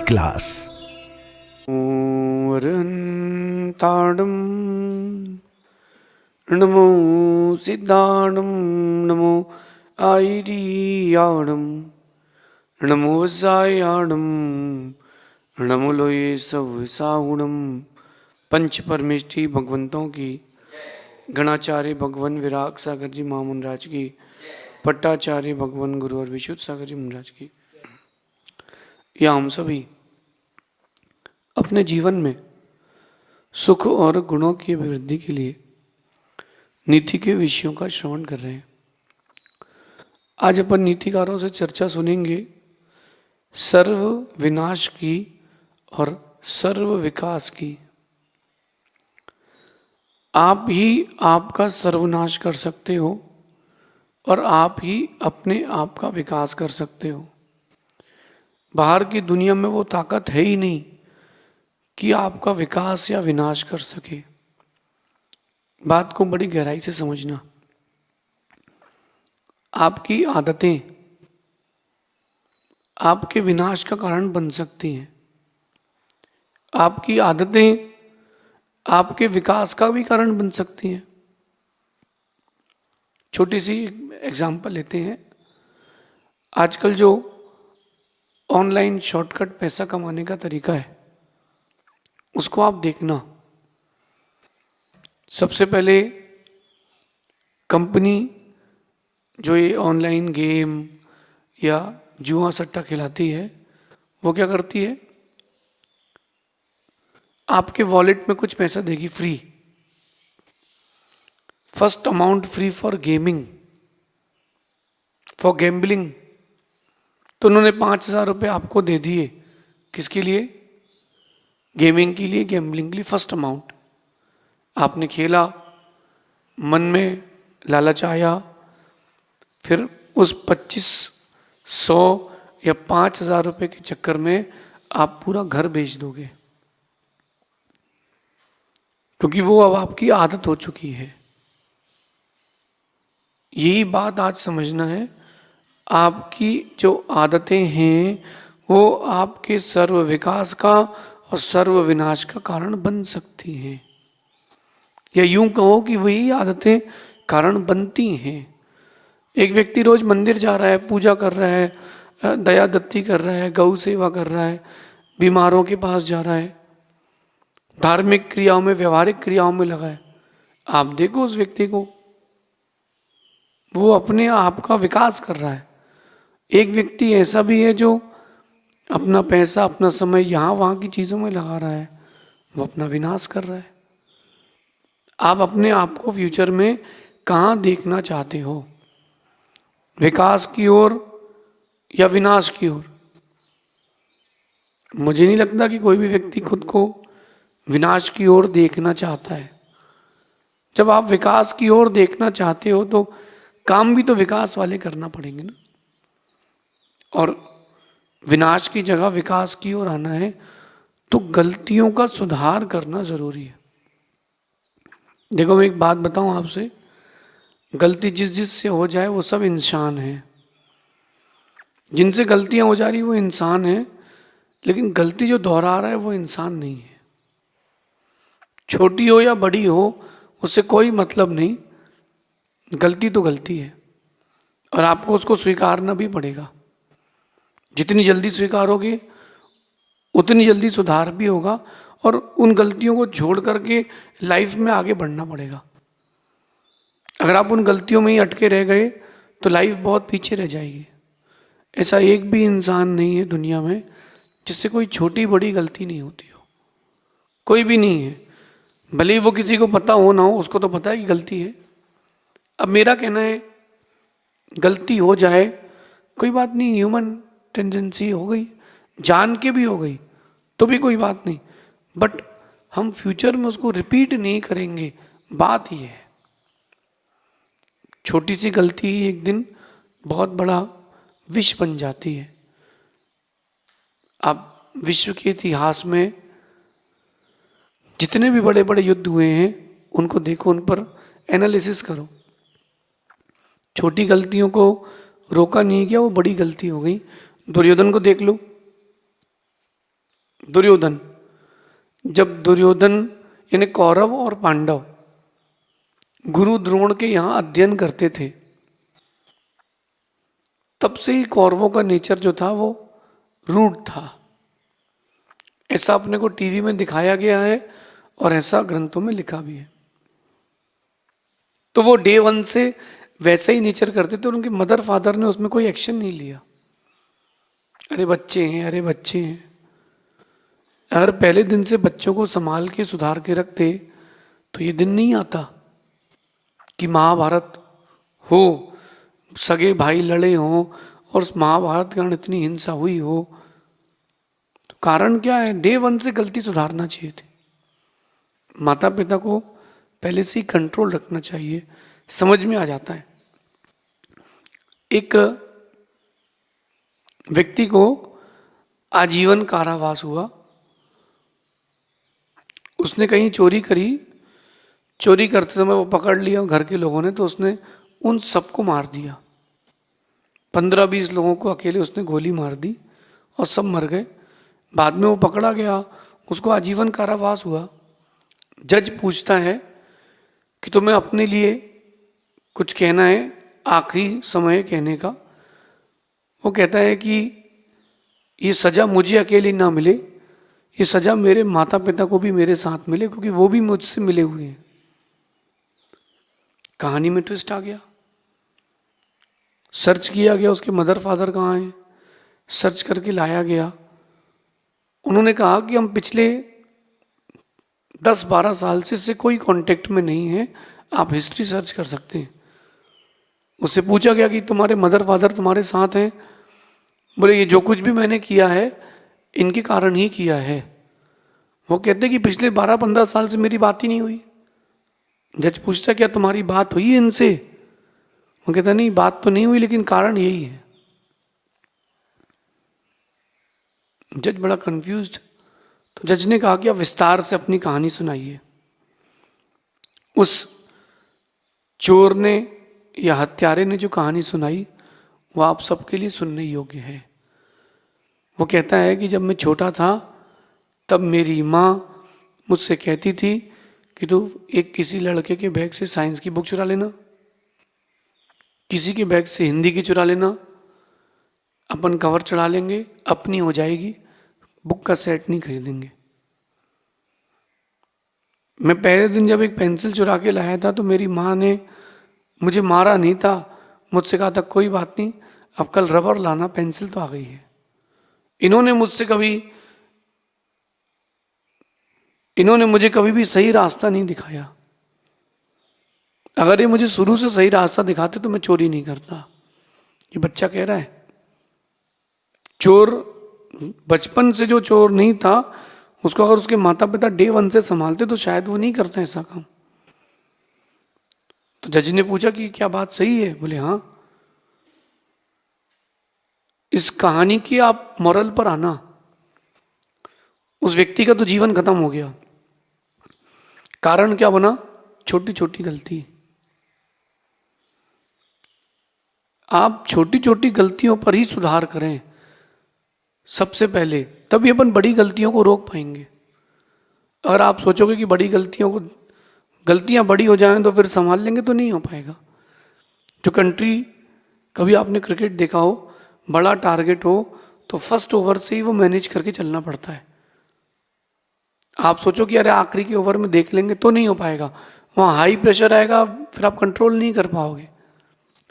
Class. ताड़म नमो सिद्धाणम नमो आईरियाणम नमो वसायाणम नमो लोये सवसाहुणम। पंच परमेष्ठी भगवंतों की, गणाचार्य भगवान विराग सागर जी महामुनराज की, पट्टाचार्य भगवान गुरु और विशुद्ध सागर जी महाराज की, या हम सभी अपने जीवन में सुख और गुणों की अभिवृद्धि के लिए नीति के विषयों का श्रवण कर रहे हैं। आज अपन नीतिकारों से चर्चा सुनेंगे सर्व विनाश की और सर्व विकास की। आप ही आपका सर्वनाश कर सकते हो और आप ही अपने आप का विकास कर सकते हो। बाहर की दुनिया में वो ताकत है ही नहीं कि आपका विकास या विनाश कर सके। बात को बड़ी गहराई से समझना। आपकी आदतें आपके विनाश का कारण बन सकती हैं। आपकी आदतें आपके विकास का भी कारण बन सकती हैं। छोटी सी एग्जांपल लेते हैं। आजकल जो ऑनलाइन शॉर्टकट पैसा कमाने का तरीका है उसको आप देखना। सबसे पहले कंपनी जो ये ऑनलाइन गेम या जुआ सट्टा खिलाती है वो क्या करती है, आपके वॉलेट में कुछ पैसा देगी free. First amount free for gaming, for gambling. तो उन्होंने 5,000 रुपये आपको दे दिए। किसके लिए? गेमिंग के लिए, गैम्बलिंग के लिए। फर्स्ट अमाउंट आपने खेला, मन में लालच आया, फिर उस 2,500 या 5,000 रुपये के चक्कर में आप पूरा घर बेच दोगे, क्योंकि वो अब आपकी आदत हो चुकी है। यही बात आज समझना है। आपकी जो आदतें हैं वो आपके सर्व विकास का और सर्व विनाश का कारण बन सकती हैं, या यूं कहो कि वही आदतें कारण बनती हैं। एक व्यक्ति रोज मंदिर जा रहा है, पूजा कर रहा है, दया दत्ती कर रहा है, गौ सेवा कर रहा है, बीमारों के पास जा रहा है, धार्मिक क्रियाओं में, व्यवहारिक क्रियाओं में लगा है। आप देखो उस व्यक्ति को, वो अपने आप का विकास कर रहा है। एक व्यक्ति ऐसा भी है जो अपना पैसा, अपना समय यहाँ वहाँ की चीज़ों में लगा रहा है, वो अपना विनाश कर रहा है। आप अपने आप को फ्यूचर में कहाँ देखना चाहते हो, विकास की ओर या विनाश की ओर? मुझे नहीं लगता कि कोई भी व्यक्ति खुद को विनाश की ओर देखना चाहता है। जब आप विकास की ओर देखना चाहते हो तो काम भी तो विकास वाले करना पड़ेंगे ना। और विनाश की जगह विकास की ओर आना है तो गलतियों का सुधार करना जरूरी है। देखो मैं एक बात बताऊं आपसे, गलती जिस से हो जाए वो सब इंसान है। जिनसे गलतियां हो जा रही वो इंसान है, लेकिन गलती जो दोहरा रहा है वो इंसान नहीं है। छोटी हो या बड़ी हो उससे कोई मतलब नहीं, गलती तो गलती है और आपको उसको स्वीकारना भी पड़ेगा। जितनी जल्दी स्वीकारोगे उतनी जल्दी सुधार भी होगा और उन गलतियों को छोड़ करके लाइफ में आगे बढ़ना पड़ेगा। अगर आप उन गलतियों में ही अटके रह गए तो लाइफ बहुत पीछे रह जाएगी। ऐसा एक भी इंसान नहीं है दुनिया में जिससे कोई छोटी बड़ी गलती नहीं होती हो, कोई भी नहीं है। भले ही वो किसी को पता हो ना हो, उसको तो पता है कि गलती है। अब मेरा कहना है गलती हो जाए कोई बात नहीं, ह्यूमन टेंडेंसी हो गई, जान के भी हो गई तो भी कोई बात नहीं, बट हम फ्यूचर में उसको रिपीट नहीं करेंगे। बात ही है, छोटी सी गलती ही एक दिन बहुत बड़ा विष बन जाती है। आप विश्व के इतिहास में जितने भी बड़े बड़े युद्ध हुए हैं उनको देखो, उन पर एनालिसिस करो। छोटी गलतियों को रोका नहीं गया, वो बड़ी गलती हो गई। दुर्योधन को देख लो, दुर्योधन, जब दुर्योधन यानी कौरव और पांडव गुरु द्रोण के यहाँ अध्ययन करते थे, तब से ही कौरवों का नेचर जो था वो रूड था। ऐसा अपने को टीवी में दिखाया गया है और ऐसा ग्रंथों में लिखा भी है। तो वो डे वन से वैसे ही नेचर करते थे और उनके मदर फादर ने उसमें कोई एक्शन नहीं लिया। अरे बच्चे हैं, अरे बच्चे हैं। अगर पहले दिन से बच्चों को संभाल के सुधार के रखते तो ये दिन नहीं आता कि महाभारत हो, सगे भाई लड़े हों और उस महाभारत के कारण इतनी हिंसा हुई हो। तो कारण क्या है? डे वन से गलती सुधारना चाहिए थी। माता पिता को पहले से ही कंट्रोल रखना चाहिए, समझ में आ जाता है। एक व्यक्ति को आजीवन कारावास हुआ। उसने कहीं चोरी करी, चोरी करते समय वो पकड़ लिया घर के लोगों ने, तो उसने उन सबको मार दिया। 15-20 लोगों को अकेले उसने गोली मार दी और सब मर गए। बाद में वो पकड़ा गया, उसको आजीवन कारावास हुआ। जज पूछता है कि तुम्हें अपने लिए कुछ कहना है, आखिरी समय कहने का। वो कहता है कि ये सज़ा मुझे अकेली ना मिले, ये सज़ा मेरे माता पिता को भी मेरे साथ मिले, क्योंकि वो भी मुझसे मिले हुए हैं। कहानी में ट्विस्ट आ गया। सर्च किया गया उसके मदर फादर कहाँ हैं, सर्च करके लाया गया। उन्होंने कहा कि हम पिछले 10-12 साल से इससे कोई कांटेक्ट में नहीं है, आप हिस्ट्री सर्च कर सकते हैं। उससे पूछा गया कि तुम्हारे मदर फादर तुम्हारे साथ हैं? बोले ये जो कुछ भी मैंने किया है इनके कारण ही किया है। वो कहते कि पिछले 12-15 साल से मेरी बात ही नहीं हुई। जज पूछता क्या तुम्हारी बात हुई इनसे? वो कहता नहीं, बात तो नहीं हुई, लेकिन कारण यही है। जज बड़ा कंफ्यूज्ड। तो जज ने कहा कि आप विस्तार से अपनी कहानी सुनाइए। उस चोर ने या हत्यारे ने जो कहानी सुनाई वो आप सबके लिए सुनने योग्य है। वो कहता है कि जब मैं छोटा था तब मेरी माँ मुझसे कहती थी कि तू एक किसी लड़के के बैग से साइंस की बुक चुरा लेना, किसी के बैग से हिंदी की चुरा लेना, अपन कवर चढ़ा लेंगे, अपनी हो जाएगी, बुक का सेट नहीं खरीदेंगे। मैं पहले दिन जब एक पेंसिल चुरा के लाया था तो मेरी माँ ने मुझे मारा नहीं था, मुझसे कहा था कोई बात नहीं, अब कल रबर लाना, पेंसिल तो आ गई है। इन्होंने मुझे कभी भी सही रास्ता नहीं दिखाया। अगर ये मुझे शुरू से सही रास्ता दिखाते तो मैं चोरी नहीं करता। ये बच्चा कह रहा है। चोर बचपन से जो चोर नहीं था उसको अगर उसके माता पिता डे वन से संभालते तो शायद वो नहीं करता ऐसा काम। तो जज ने पूछा कि क्या बात सही है? बोले हाँ। इस कहानी की आप मॉरल पर आना, उस व्यक्ति का तो जीवन खत्म हो गया। कारण क्या बना? छोटी छोटी गलती। आप छोटी छोटी गलतियों पर ही सुधार करें सबसे पहले, तभी अपन बड़ी गलतियों को रोक पाएंगे। अगर आप सोचोगे कि गलतियां बड़ी हो जाएं तो फिर संभाल लेंगे, तो नहीं हो पाएगा। जो कंट्री, कभी आपने क्रिकेट देखा हो, बड़ा टारगेट हो तो फर्स्ट ओवर से ही वो मैनेज करके चलना पड़ता है। आप सोचो कि अरे आखिरी के ओवर में देख लेंगे, तो नहीं हो पाएगा। वहाँ हाई प्रेशर आएगा, फिर आप कंट्रोल नहीं कर पाओगे।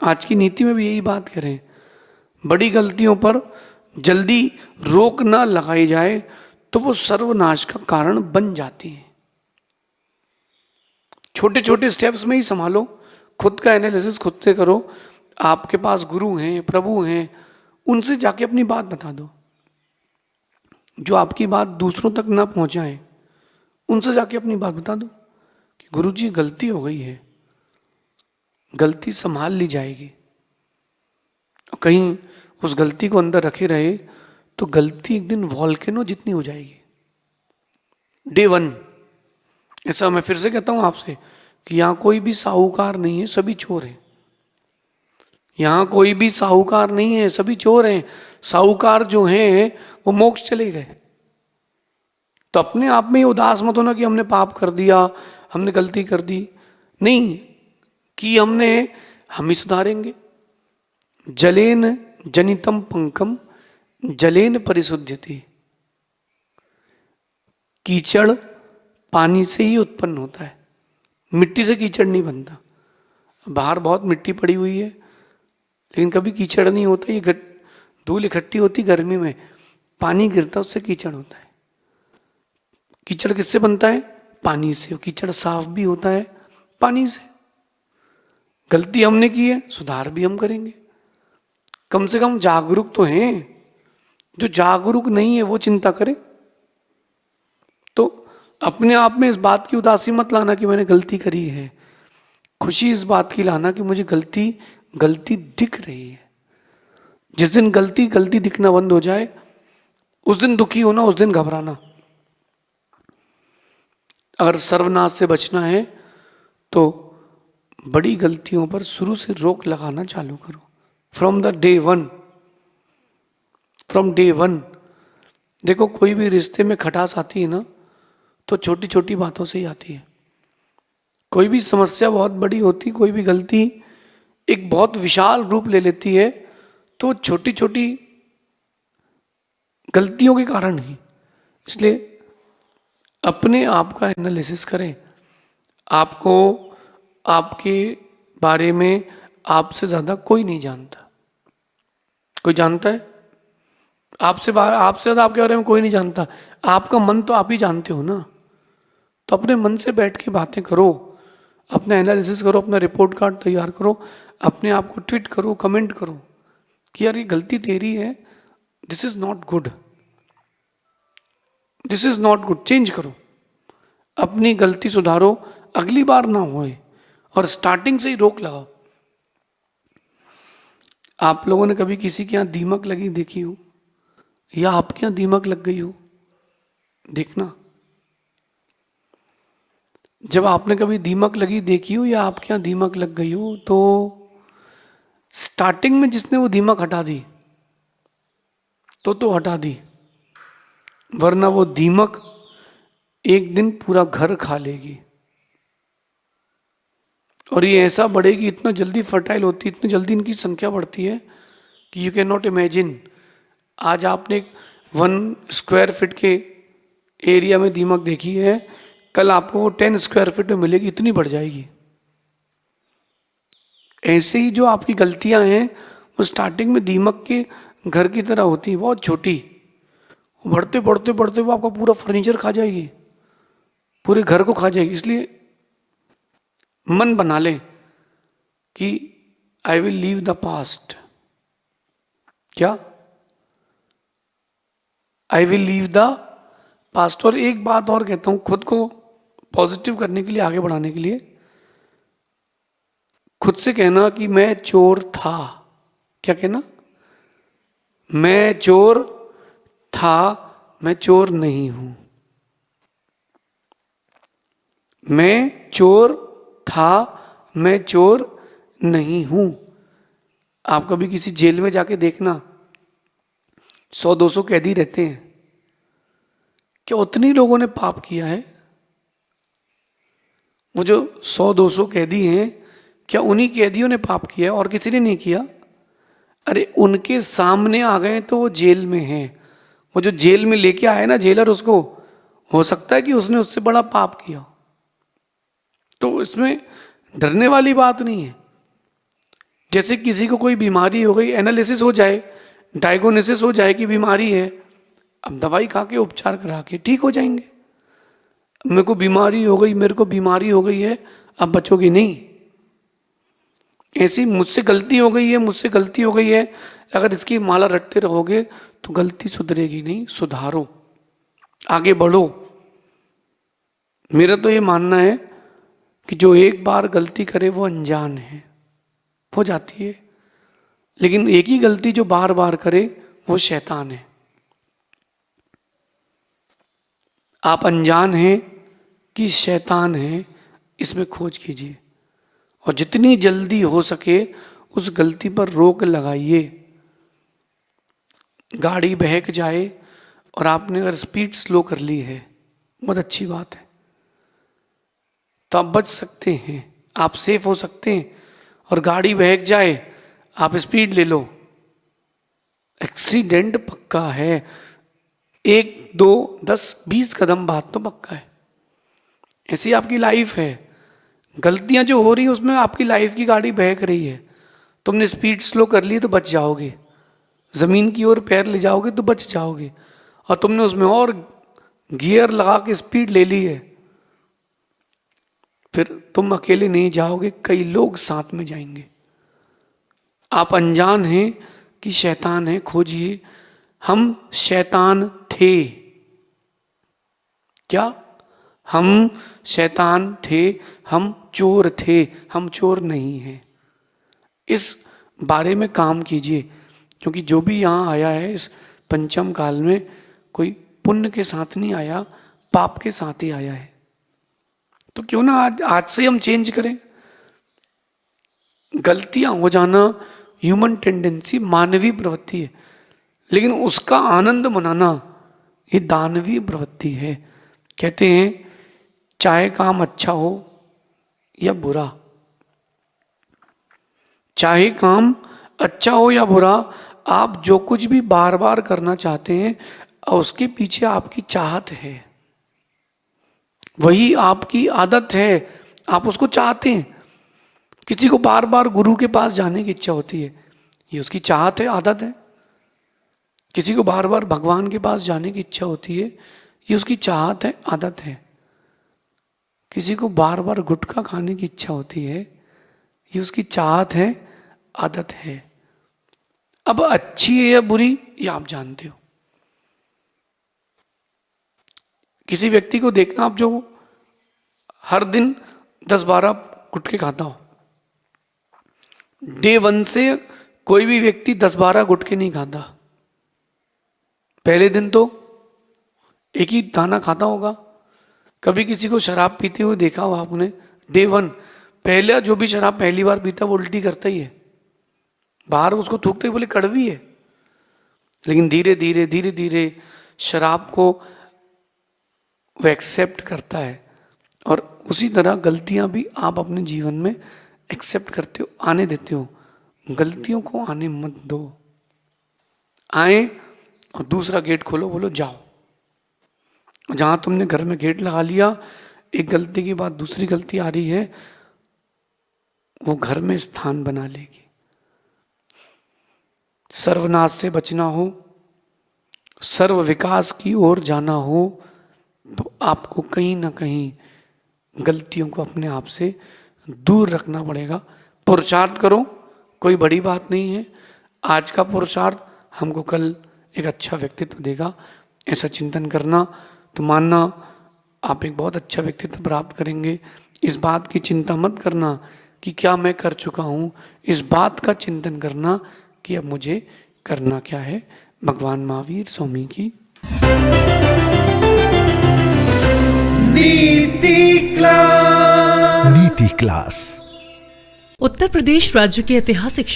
आज की नीति में भी यही बात कह रहे हैं। बड़ी गलतियों पर जल्दी रोक ना लगाई जाए तो वो सर्वनाश का कारण बन जाती है। छोटे छोटे स्टेप्स में ही संभालो, खुद का एनालिसिस खुद से करो। आपके पास गुरु हैं, प्रभु हैं, उनसे जाके अपनी बात बता दो। जो आपकी बात दूसरों तक ना पहुंचाए उनसे जाके अपनी बात बता दो कि गुरु जी गलती हो गई है, गलती संभाल ली जाएगी। और कहीं उस गलती को अंदर रखे रहे तो गलती एक दिन वॉल्केनो जितनी हो जाएगी। Day one. ऐसा मैं फिर से कहता हूं आपसे कि यहां कोई भी साहूकार नहीं है, सभी चोर हैं। यहां कोई भी साहूकार नहीं है, सभी चोर हैं। साहूकार जो हैं वो मोक्ष चले गए। तो अपने आप में ये उदास मत होना कि हमने पाप कर दिया, हमने गलती कर दी, नहीं, कि हम ही सुधारेंगे। जलेन जनितम पंकम जलेन परिशुद्धति। कीचड़ पानी से ही उत्पन्न होता है, मिट्टी से कीचड़ नहीं बनता। बाहर बहुत मिट्टी पड़ी हुई है लेकिन कभी कीचड़ नहीं होता। ये धूल इकट्ठी होती गर्मी में, पानी गिरता उससे कीचड़ होता है। कीचड़ किससे बनता है? पानी से। कीचड़ साफ भी होता है पानी से। गलती हमने की है, सुधार भी हम करेंगे। कम से कम जागरूक तो हैं। जो जागरूक नहीं है वो चिंता करे। तो अपने आप में इस बात की उदासी मत लाना कि मैंने गलती करी है। खुशी इस बात की लाना कि मुझे गलती दिख रही है। जिस दिन गलती दिखना बंद हो जाए उस दिन दुखी होना, उस दिन घबराना। अगर सर्वनाश से बचना है तो बड़ी गलतियों पर शुरू से रोक लगाना चालू करो। From day one. देखो कोई भी रिश्ते में खटास आती है ना तो छोटी छोटी बातों से ही आती है। कोई भी समस्या बहुत बड़ी होती, कोई भी गलती एक बहुत विशाल रूप ले लेती है तो छोटी छोटी गलतियों के कारण ही। इसलिए अपने आप का एनालिसिस करें। आपको आपके बारे में आपसे ज्यादा कोई नहीं जानता। कोई जानता है? आपसे ज्यादा आपके बारे में कोई नहीं जानता। आपका मन तो आप ही जानते हो ना। तो अपने मन से बैठ के बातें करो, अपना एनालिसिस करो, अपना रिपोर्ट कार्ड तैयार करो, अपने आप को ट्वीट करो, कमेंट करो कि यार ये गलती तेरी है, this is not good, this is not good, change करो, अपनी गलती सुधारो, अगली बार ना होए। और स्टार्टिंग से ही रोक लगाओ। आप लोगों ने कभी किसी के यहां दीमक लगी देखी हो, या आपके यहां दीमक लग गई हो? देखना, जब आपने कभी दीमक लगी देखी हो या आपके यहां दीमक लग गई हो तो स्टार्टिंग में जिसने वो दीमक हटा दी तो हटा दी, वरना वो दीमक एक दिन पूरा घर खा लेगी। और ये ऐसा बढ़ेगी, इतना जल्दी फर्टाइल होती है, इतनी जल्दी इनकी संख्या बढ़ती है कि यू कैन नॉट इमेजिन। आज आपने 1 स्क्वायर फीट के एरिया में दीमक देखी है, कल आपको वो 10 स्क्वायर फीट में मिलेगी, इतनी बढ़ जाएगी। ऐसे ही जो आपकी गलतियां हैं वो स्टार्टिंग में दीमक के घर की तरह होती है, बहुत छोटी। बढ़ते बढ़ते बढ़ते वो आपका पूरा फर्नीचर खा जाएगी, पूरे घर को खा जाएगी। इसलिए मन बना लें कि I will leave the past. क्या? I will leave the past. और एक बात और कहता हूं, खुद को पॉजिटिव करने के लिए, आगे बढ़ाने के लिए, खुद से कहना कि मैं चोर था। क्या कहना? मैं चोर था, मैं चोर नहीं हूं। मैं चोर था, मैं चोर नहीं हूं। आप कभी किसी जेल में जाके देखना, 100-200 कैदी रहते हैं। क्या उतनी लोगों ने पाप किया है? वो जो 100-200 कैदी हैं, क्या उन्हीं कैदियों ने पाप किया है और किसी ने नहीं किया? अरे उनके सामने आ गए तो वो जेल में हैं। वो जो जेल में लेके आए ना जेलर, उसको हो सकता है कि उसने उससे बड़ा पाप किया। तो इसमें डरने वाली बात नहीं है। जैसे किसी को कोई बीमारी हो गई, एनालिसिस हो जाए, डायग्नोसिस हो जाए कि बीमारी है, अब दवाई खा के उपचार करा के ठीक हो जाएंगे। मेरे को बीमारी हो गई, मेरे को बीमारी हो गई है, अब बचोगे नहीं। ऐसी मुझसे गलती हो गई है, मुझसे गलती हो गई है, अगर इसकी माला रटते रहोगे तो गलती सुधरेगी नहीं। सुधारो, आगे बढ़ो। मेरा तो ये मानना है कि जो एक बार गलती करे वो अनजान है, हो जाती है। लेकिन एक ही गलती जो बार बार करे वो शैतान है। आप अनजान हैं कि शैतान है, इसमें खोज कीजिए और जितनी जल्दी हो सके उस गलती पर रोक लगाइए। गाड़ी बहक जाए और आपने अगर स्पीड स्लो कर ली है बहुत अच्छी बात है। तो आप बच सकते हैं, आप सेफ हो सकते हैं। और गाड़ी बहक जाए, आप स्पीड ले लो, एक्सीडेंट पक्का है। 1, 2, 10, 20 कदम बाद तो पक्का है। ऐसी आपकी लाइफ है। गलतियां जो हो रही है उसमें आपकी लाइफ की गाड़ी बहक रही है, तुमने स्पीड स्लो कर ली तो बच जाओगे, जमीन की ओर पैर ले जाओगे तो बच जाओगे। और तुमने उसमें और गियर लगा के स्पीड ले ली है, फिर तुम अकेले नहीं जाओगे, कई लोग साथ में जाएंगे। आप अनजान हैं कि शैतान है, खोजिए। हम शैतान थे क्या? हम शैतान थे, हम चोर थे, हम चोर नहीं हैं। इस बारे में काम कीजिए, क्योंकि जो भी यहाँ आया है इस पंचम काल में, कोई पुण्य के साथ नहीं आया, पाप के साथ ही आया है। तो क्यों ना आज से हम चेंज करें। गलतियां हो जाना ह्यूमन टेंडेंसी, मानवीय प्रवृत्ति है, लेकिन उसका आनंद मनाना ये दानवीय प्रवृत्ति है। कहते हैं चाहे काम अच्छा हो या बुरा, चाहे काम अच्छा हो या बुरा, आप जो कुछ भी बार बार करना चाहते हैं उसके पीछे आपकी चाहत है, वही आपकी आदत है, आप उसको चाहते हैं। किसी को बार बार गुरु के पास जाने की इच्छा होती है, ये उसकी चाहत है, आदत है। किसी को बार बार भगवान के पास जाने की इच्छा होती है, ये उसकी चाहत है, आदत है। किसी को बार बार गुटखा खाने की इच्छा होती है, ये उसकी चाहत है, आदत है। अब अच्छी है या बुरी ये आप जानते हो। किसी व्यक्ति को देखना आप जो हर दिन 10-12 गुटखे खाता हो, डे 1 से कोई भी व्यक्ति 10-12 गुटखे नहीं खाता। पहले दिन तो एक ही दाना खाता होगा। कभी किसी को शराब पीते हुए देखा हो आपने? डे 1 पहले जो भी शराब पहली बार पीता वो उल्टी करता ही है, बाहर उसको थूकते बोले कड़वी है, लेकिन धीरे धीरे धीरे धीरे शराब को वो एक्सेप्ट करता है। और उसी तरह गलतियां भी आप अपने जीवन में एक्सेप्ट करते हो, आने देते हो। गलतियों को आने मत दो। आए और दूसरा गेट खोलो, बोलो जाओ। जहां तुमने घर में गेट लगा लिया, एक गलती के बाद दूसरी गलती आ रही है, वो घर में स्थान बना लेगी। सर्वनाश से बचना हो, सर्व विकास की ओर जाना हो, तो आपको कहीं ना कहीं गलतियों को अपने आप से दूर रखना पड़ेगा। पुरुषार्थ करो, कोई बड़ी बात नहीं है। आज का पुरुषार्थ हमको कल एक अच्छा व्यक्तित्व देगा, ऐसा चिंतन करना। तो मानना आप एक बहुत अच्छा व्यक्तित्व प्राप्त करेंगे। इस बात की चिंता मत करना कि क्या मैं कर चुका हूँ, इस बात का चिंतन करना कि अब मुझे करना क्या है। भगवान महावीर स्वामी की नीति क्लास। उत्तर प्रदेश राज्य के ऐतिहासिक